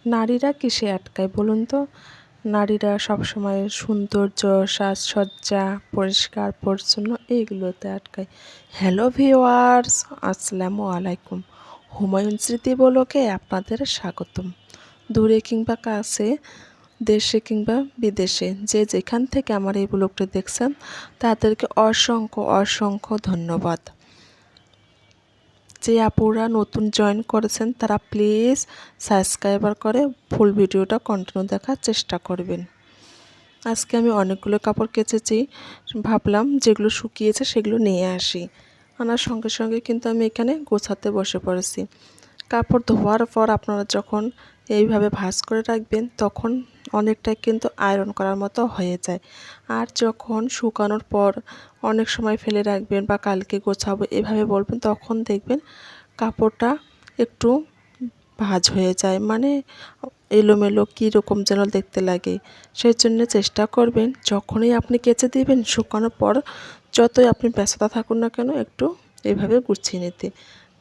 নারীরা কিসে আটকায় বলুন তো? নারীরা সবসময় সৌন্দর্য, সাজসজ্জা, পরিষ্কার পরিচ্ছন্ন এইগুলোতে আটকায়। হ্যালো ভিউয়ার্স, আসসালামু আলাইকুম। হুমায়ুন স্মৃতি ব্লগে আপনাদের স্বাগতম। দূরে কিংবা কাছে, দেশে কিংবা বিদেশে যে যেখান থেকে আমার এই ব্লগটি দেখছেন তাদেরকে অসংখ্য অসংখ্য ধন্যবাদ। যে আপুরা নতুন জয়েন করেছেন তারা প্লিজ সাবস্ক্রাইবার করে ফুল ভিডিওটা কন্টিনিউ দেখার চেষ্টা করবেন। আজকে আমি অনেকগুলো কাপড় কেচেছি, ভাবলাম যেগুলো শুকিয়েছে সেগুলো নিয়ে আসি। আনার সঙ্গে সঙ্গে কিন্তু আমি এখানে গোছাতে বসে পড়েছি। কাপড় ধোয়ার পর আপনারা যখন এইভাবে ভাঁজ করে রাখবেন তখন অনেকটাই কিন্তু আয়রন করার মতো হয়ে যায়। আর যখন শুকানোর পর অনেক সময় ফেলে রাখবেন বা কালকে গোছাবো এভাবে বলবেন, তখন দেখবেন কাপড়টা একটু ভাঁজ হয়ে যায়, মানে এলোমেলো কীরকম যেন দেখতে লাগে। সেই জন্য চেষ্টা করবেন যখনই আপনি কেচে দিবেন শুকানোর পর যতই আপনি ব্যস্ততা থাকুন না কেন একটু এভাবে গুছিয়ে নিতে,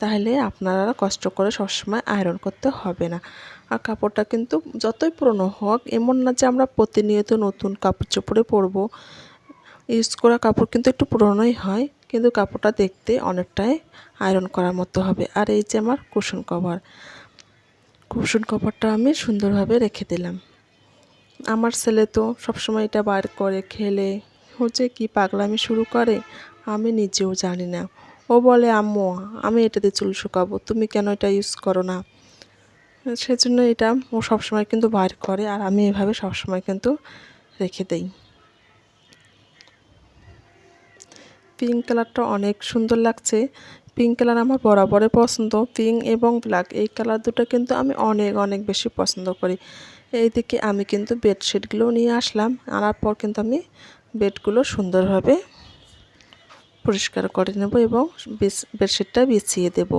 তাহলে আপনারা কষ্ট করে সবসময় আয়রন করতে হবে না। আর কাপড়টা কিন্তু যতই পুরনো হোক, এমন না যে আমরা প্রতিনিয়ত নতুন কাপড় চোপড়ে পরবো। ইউজ করা কাপড় কিন্তু একটু পুরনোই হয়, কিন্তু কাপড়টা দেখতে অনেকটাই আয়রন করার মতো হবে। আর এই যে আমার কুশন কভারটা আমি সুন্দরভাবে রেখে দিলাম। আমার ছেলে তো সবসময় এটা বার করে খেলে হচ্ছে কি পাগলামি শুরু করে, আমি নিজেও জানি না। ও বলে, আম্মু আমি এটাতে চুল শুকাবো, তুমি কেন এটা ইউজ করো না? সেজন্য এটা ও সবসময় কিন্তু বার করে, আর আমি এভাবে সবসময় কিন্তু রেখে দেই। পিঙ্ক কালারটা অনেক সুন্দর লাগছে। পিঙ্ক কালার আমার বরাবরের পছন্দ। পিঙ্ক এবং ব্ল্যাক এই কালার দুটো কিন্তু আমি অনেক অনেক বেশি পছন্দ করি। এইদিকে আমি কিন্তু বেডশিটগুলো নিয়ে আসলাম। আনার পর কিন্তু আমি বেডগুলো সুন্দরভাবে পরিষ্কার করে নেব এবং বেডশিটটা বিছিয়ে দেব।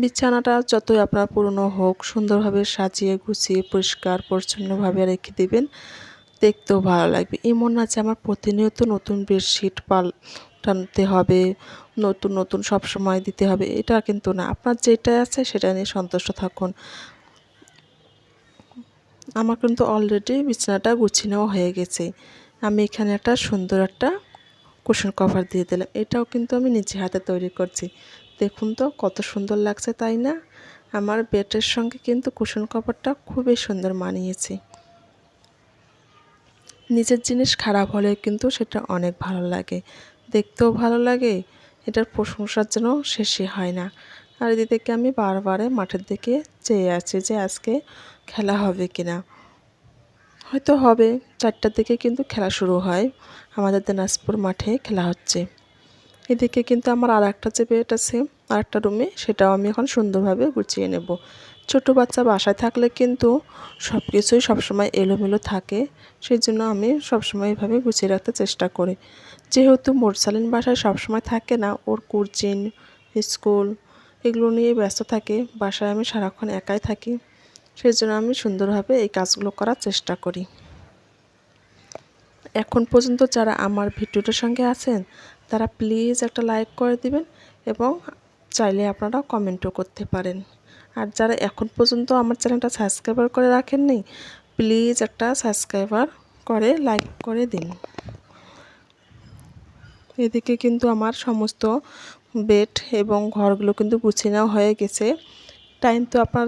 বিছানাটা যতই আপনার পুরনো হোক সুন্দরভাবে সাজিয়ে গুছিয়ে পরিষ্কার পরিচ্ছন্নভাবে রেখে দেবেন, দেখতেও ভালো লাগবে। এমন না যে আমার প্রতিনিয়ত নতুন বেডশিট পাল্টাতে হবে, নতুন নতুন সব সময় দিতে হবে, এটা কিন্তু না। আপনার যেটা আছে সেটা নিয়ে সন্তুষ্ট থাকুন। আমার কিন্তু অলরেডি বিছানাটা গুছিয়ে নেওয়া হয়ে গেছে। আমি এখানে একটা সুন্দর একটা কুশন কভার দিয়ে দিলাম। এটাও কিন্তু আমি নিজে হাতে তৈরি করছি। দেখুন তো কত সুন্দর লাগছে, তাই না? আমার বেডের সঙ্গে কিন্তু কুশন কভারটা খুবই সুন্দর মানিয়েছে। নিজের জিনিস খারাপ হলে কিন্তু সেটা অনেক ভালো লাগে, দেখতেও ভালো লাগে, এটার প্রশংসার জন্য শেষই হয় না। আর এদিকে আমি বারবারে মাঠের দিকে চেয়ে আছি যে আজকে খেলা হবে কিনা। হয়তো হবে, 4টার দিকে কিন্তু খেলা শুরু হয়, আমাদের দিনাজপুর মাঠে খেলা হচ্ছে। এদিকে কিন্তু আমার আর একটা যে বেড আছে আর একটা রুমে, সেটাও আমি এখন সুন্দরভাবে গুছিয়ে নেব। ছোটো বাচ্চা বাসায় থাকলে কিন্তু সব কিছুই সবসময় এলোমেলো থাকে, সেই জন্য আমি সবসময় এভাবে গুছিয়ে রাখতে চেষ্টা করি। যেহেতু মোরসালিন বাসায় সবসময় থাকে না, ওর কোচিং স্কুল এগুলো নিয়ে ব্যস্ত থাকে, বাসায় আমি সারাক্ষণ একাই থাকি, সেই জন্য আমি সুন্দরভাবে এই কাজগুলো করার চেষ্টা করি। এখন পর্যন্ত যারা আমার ভিডিওটার সঙ্গে আছেন তারা প্লিজ একটা লাইক করে দিবেন এবং চাইলে আপনারা কমেন্টও করতে পারেন। আর যারা এখন পর্যন্ত আমার চ্যানেলটা সাবস্ক্রাইবার করে রাখেননি, প্লিজ একটা সাবস্ক্রাইবার করে লাইক করে দিন। এদিকে কিন্তু আমার সমস্ত বেড এবং ঘরগুলো কিন্তু গুছিয়ে নেওয়া হয়ে গেছে। টাইম তো আপনার